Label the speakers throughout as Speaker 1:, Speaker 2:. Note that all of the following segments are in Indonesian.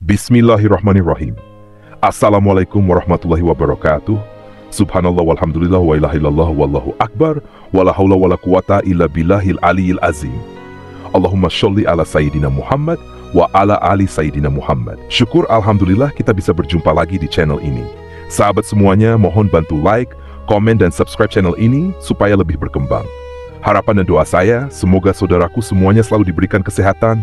Speaker 1: Bismillahirrahmanirrahim. Assalamualaikum warahmatullahi wabarakatuh. Subhanallah walhamdulillah wa ilaha illallah wallahu akbar wa la haula wa la quwata illa billahil aliyil azim. Allahumma sholli ala sayyidina Muhammad wa ala ali sayyidina Muhammad. Syukur alhamdulillah kita bisa berjumpa lagi di channel ini. Sahabat semuanya, mohon bantu like, komen dan subscribe channel ini supaya lebih berkembang. Harapan dan doa saya, semoga saudaraku semuanya selalu diberikan kesehatan,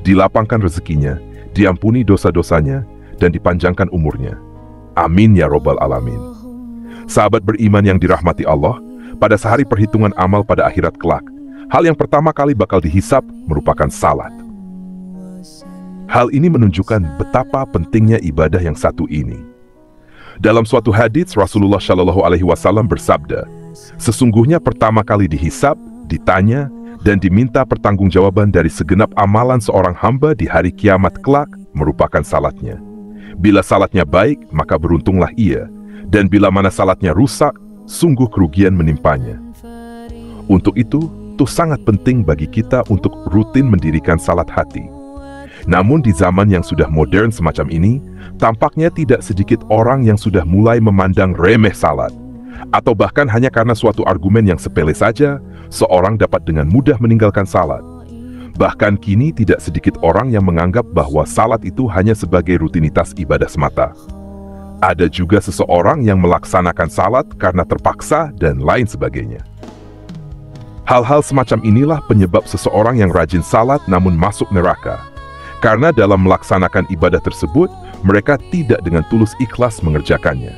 Speaker 1: dilapangkan rezekinya, diampuni dosa-dosanya, dan dipanjangkan umurnya. Amin ya robbal alamin. Sahabat beriman yang dirahmati Allah, pada sehari perhitungan amal pada akhirat kelak, hal yang pertama kali bakal dihisap merupakan salat. Hal ini menunjukkan betapa pentingnya ibadah yang satu ini. Dalam suatu hadits, Rasulullah Shallallahu Alaihi Wasallam bersabda, sesungguhnya pertama kali dihisap, ditanya, dan diminta pertanggungjawaban dari segenap amalan seorang hamba di hari kiamat kelak merupakan salatnya. Bila salatnya baik, maka beruntunglah ia, dan bila mana salatnya rusak, sungguh kerugian menimpanya. Untuk itu, sangat penting bagi kita untuk rutin mendirikan salat hati. Namun di zaman yang sudah modern semacam ini, tampaknya tidak sedikit orang yang sudah mulai memandang remeh salat, atau bahkan hanya karena suatu argumen yang sepele saja, seorang dapat dengan mudah meninggalkan salat. Bahkan kini tidak sedikit orang yang menganggap bahwa salat itu hanya sebagai rutinitas ibadah semata. Ada juga seseorang yang melaksanakan salat karena terpaksa dan lain sebagainya. Hal-hal semacam inilah penyebab seseorang yang rajin salat namun masuk neraka. Karena dalam melaksanakan ibadah tersebut, mereka tidak dengan tulus ikhlas mengerjakannya.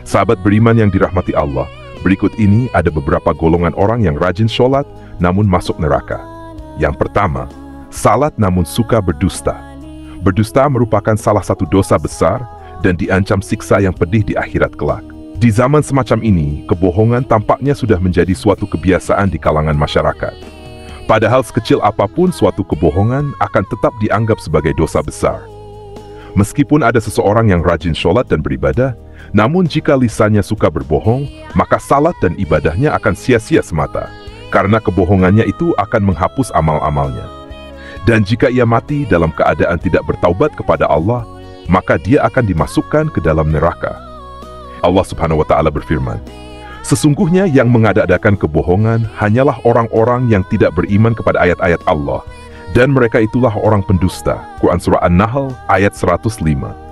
Speaker 1: Sahabat beriman yang dirahmati Allah, berikut ini ada beberapa golongan orang yang rajin sholat namun masuk neraka. Yang pertama, salat namun suka berdusta. Berdusta merupakan salah satu dosa besar dan diancam siksa yang pedih di akhirat kelak. Di zaman semacam ini, kebohongan tampaknya sudah menjadi suatu kebiasaan di kalangan masyarakat. Padahal sekecil apapun suatu kebohongan akan tetap dianggap sebagai dosa besar. Meskipun ada seseorang yang rajin sholat dan beribadah, namun jika lisannya suka berbohong, maka salat dan ibadahnya akan sia-sia semata, karena kebohongannya itu akan menghapus amal-amalnya. Dan jika ia mati dalam keadaan tidak bertaubat kepada Allah, maka dia akan dimasukkan ke dalam neraka. Allah Subhanahu wa Ta'ala berfirman, sesungguhnya yang mengada-adakan kebohongan hanyalah orang-orang yang tidak beriman kepada ayat-ayat Allah, dan mereka itulah orang pendusta. Quran Surah An-Nahl ayat 105.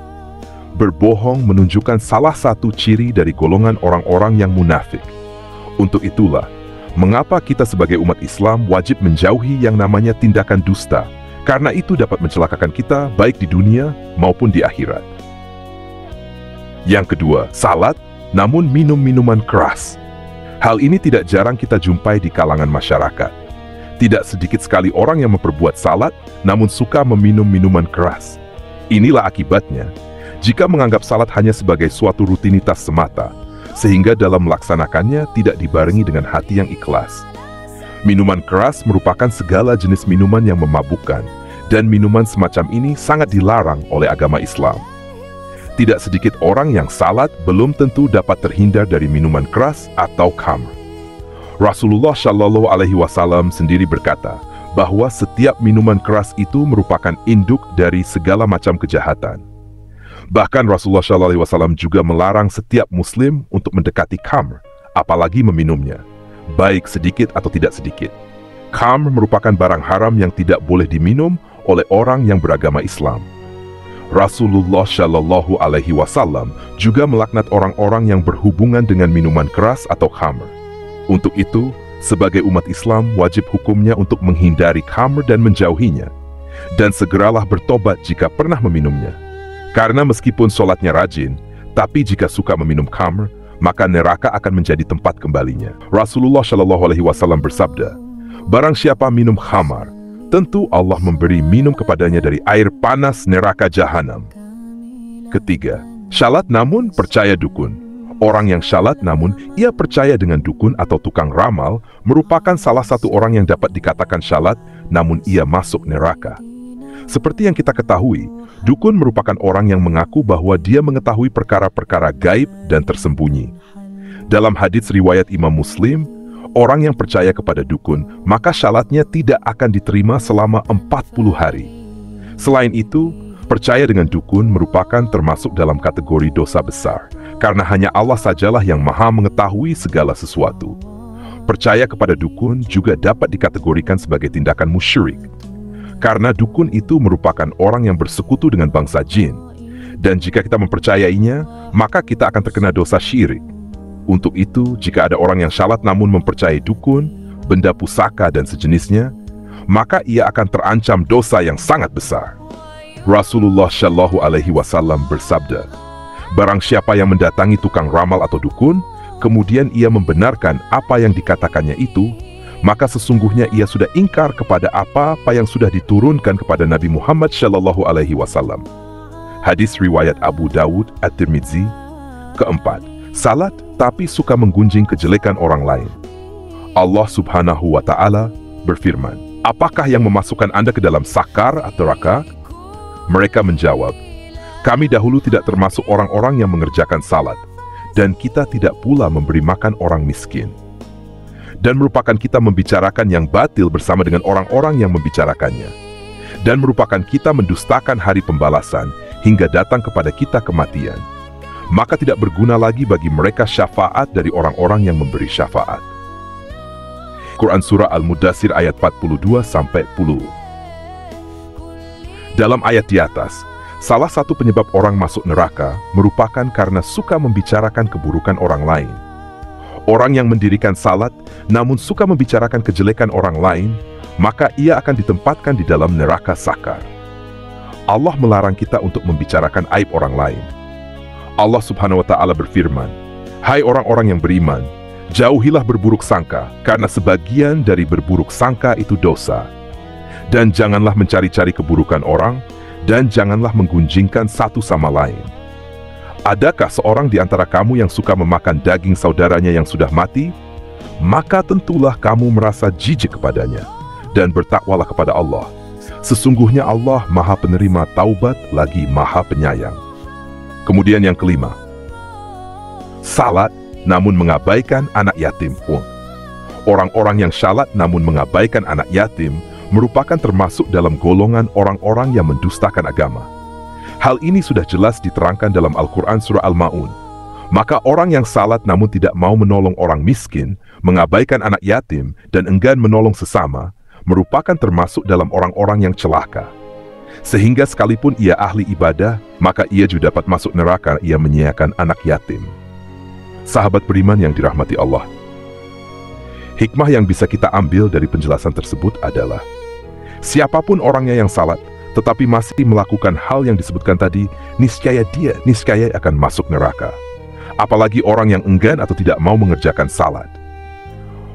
Speaker 1: Berbohong menunjukkan salah satu ciri dari golongan orang-orang yang munafik. Untuk itulah, mengapa kita sebagai umat Islam wajib menjauhi yang namanya tindakan dusta, karena itu dapat mencelakakan kita baik di dunia maupun di akhirat. Yang kedua, salat namun minum minuman keras. Hal ini tidak jarang kita jumpai di kalangan masyarakat. Tidak sedikit sekali orang yang memperbuat salat namun suka meminum minuman keras. Inilah akibatnya jika menganggap salat hanya sebagai suatu rutinitas semata, sehingga dalam melaksanakannya tidak dibarengi dengan hati yang ikhlas. Minuman keras merupakan segala jenis minuman yang memabukkan, dan minuman semacam ini sangat dilarang oleh agama Islam. Tidak sedikit orang yang salat belum tentu dapat terhindar dari minuman keras atau khamr. Rasulullah Shallallahu Alaihi Wasallam sendiri berkata bahwa setiap minuman keras itu merupakan induk dari segala macam kejahatan. Bahkan Rasulullah Shallallahu Alaihi Wasallam juga melarang setiap muslim untuk mendekati khamr, apalagi meminumnya, baik sedikit atau tidak sedikit. Khamr merupakan barang haram yang tidak boleh diminum oleh orang yang beragama Islam. Rasulullah Shallallahu Alaihi Wasallam juga melaknat orang-orang yang berhubungan dengan minuman keras atau khamr. Untuk itu, sebagai umat Islam wajib hukumnya untuk menghindari khamr dan menjauhinya, dan segeralah bertobat jika pernah meminumnya. Karena meskipun sholatnya rajin, tapi jika suka meminum khamr, maka neraka akan menjadi tempat kembalinya. Rasulullah Shallallahu Alaihi Wasallam bersabda, barang siapa minum khamar, tentu Allah memberi minum kepadanya dari air panas neraka jahanam. Ketiga, syalat namun percaya dukun. Orang yang syalat namun ia percaya dengan dukun atau tukang ramal merupakan salah satu orang yang dapat dikatakan syalat namun ia masuk neraka. Seperti yang kita ketahui, dukun merupakan orang yang mengaku bahwa dia mengetahui perkara-perkara gaib dan tersembunyi. Dalam hadits riwayat Imam Muslim, orang yang percaya kepada dukun, maka syalatnya tidak akan diterima selama 40 hari. Selain itu, Percaya dengan dukun merupakan termasuk dalam kategori dosa besar, karena hanya Allah sajalah yang maha mengetahui segala sesuatu. Percaya kepada dukun juga dapat dikategorikan sebagai tindakan musyrik, karena dukun itu merupakan orang yang bersekutu dengan bangsa jin, dan jika kita mempercayainya, maka kita akan terkena dosa syirik. Untuk itu, jika ada orang yang syalat namun mempercayai dukun, benda pusaka dan sejenisnya, maka ia akan terancam dosa yang sangat besar. Rasulullah Shallallahu Alaihi Wasallam bersabda, barang siapa yang mendatangi tukang ramal atau dukun, kemudian ia membenarkan apa yang dikatakannya itu, maka sesungguhnya ia sudah ingkar kepada apa yang sudah diturunkan kepada Nabi Muhammad Shallallahu Alaihi Wasallam. Hadis riwayat Abu Dawud At-Tirmidzi. Keempat, salat tapi suka menggunjing kejelekan orang lain. Allah Subhanahu wa Ta'ala berfirman, apakah yang memasukkan Anda ke dalam sakar atau neraka? Mereka menjawab, kami dahulu tidak termasuk orang-orang yang mengerjakan salat, dan kita tidak pula memberi makan orang miskin. Dan merupakan kita membicarakan yang batil bersama dengan orang-orang yang membicarakannya. Dan merupakan kita mendustakan hari pembalasan hingga datang kepada kita kematian. Maka tidak berguna lagi bagi mereka syafaat dari orang-orang yang memberi syafaat. Quran Surah Al-Mudaththir ayat 42-10. Dalam ayat di atas, salah satu penyebab orang masuk neraka merupakan karena suka membicarakan keburukan orang lain. Orang yang mendirikan salat namun suka membicarakan kejelekan orang lain, maka ia akan ditempatkan di dalam neraka sakar. Allah melarang kita untuk membicarakan aib orang lain. Allah Subhanahu wa Ta'ala berfirman, hai orang-orang yang beriman, jauhilah berburuk sangka, karena sebagian dari berburuk sangka itu dosa. Dan janganlah mencari-cari keburukan orang, dan janganlah menggunjingkan satu sama lain. Adakah seorang di antara kamu yang suka memakan daging saudaranya yang sudah mati? Maka tentulah kamu merasa jijik kepadanya, dan bertakwalah kepada Allah. Sesungguhnya Allah Maha Penerima Taubat lagi Maha Penyayang. Kemudian yang kelima, salat namun mengabaikan anak yatim pun. Orang-orang yang syalat namun mengabaikan anak yatim merupakan termasuk dalam golongan orang-orang yang mendustakan agama. Hal ini sudah jelas diterangkan dalam Al-Quran Surah Al-Ma'un. Maka orang yang salat namun tidak mau menolong orang miskin, mengabaikan anak yatim, dan enggan menolong sesama, merupakan termasuk dalam orang-orang yang celaka. Sehingga sekalipun ia ahli ibadah, maka ia juga dapat masuk neraka ia menyiakan anak yatim. Sahabat beriman yang dirahmati Allah, hikmah yang bisa kita ambil dari penjelasan tersebut adalah, siapapun orangnya yang salat, tetapi masih melakukan hal yang disebutkan tadi, niscaya akan masuk neraka. Apalagi orang yang enggan atau tidak mau mengerjakan salat.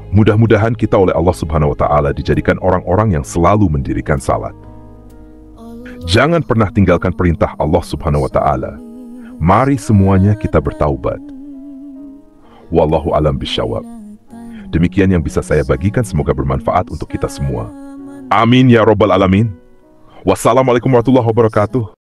Speaker 1: Mudah-mudahan kita oleh Allah Subhanahu wa Ta'ala dijadikan orang-orang yang selalu mendirikan salat. Jangan pernah tinggalkan perintah Allah Subhanahu wa Ta'ala. Mari semuanya kita bertaubat. Wallahu alam bisyawab. Demikian yang bisa saya bagikan, semoga bermanfaat untuk kita semua. Amin ya Rabbal Alamin. Wassalamualaikum warahmatullahi wabarakatuh.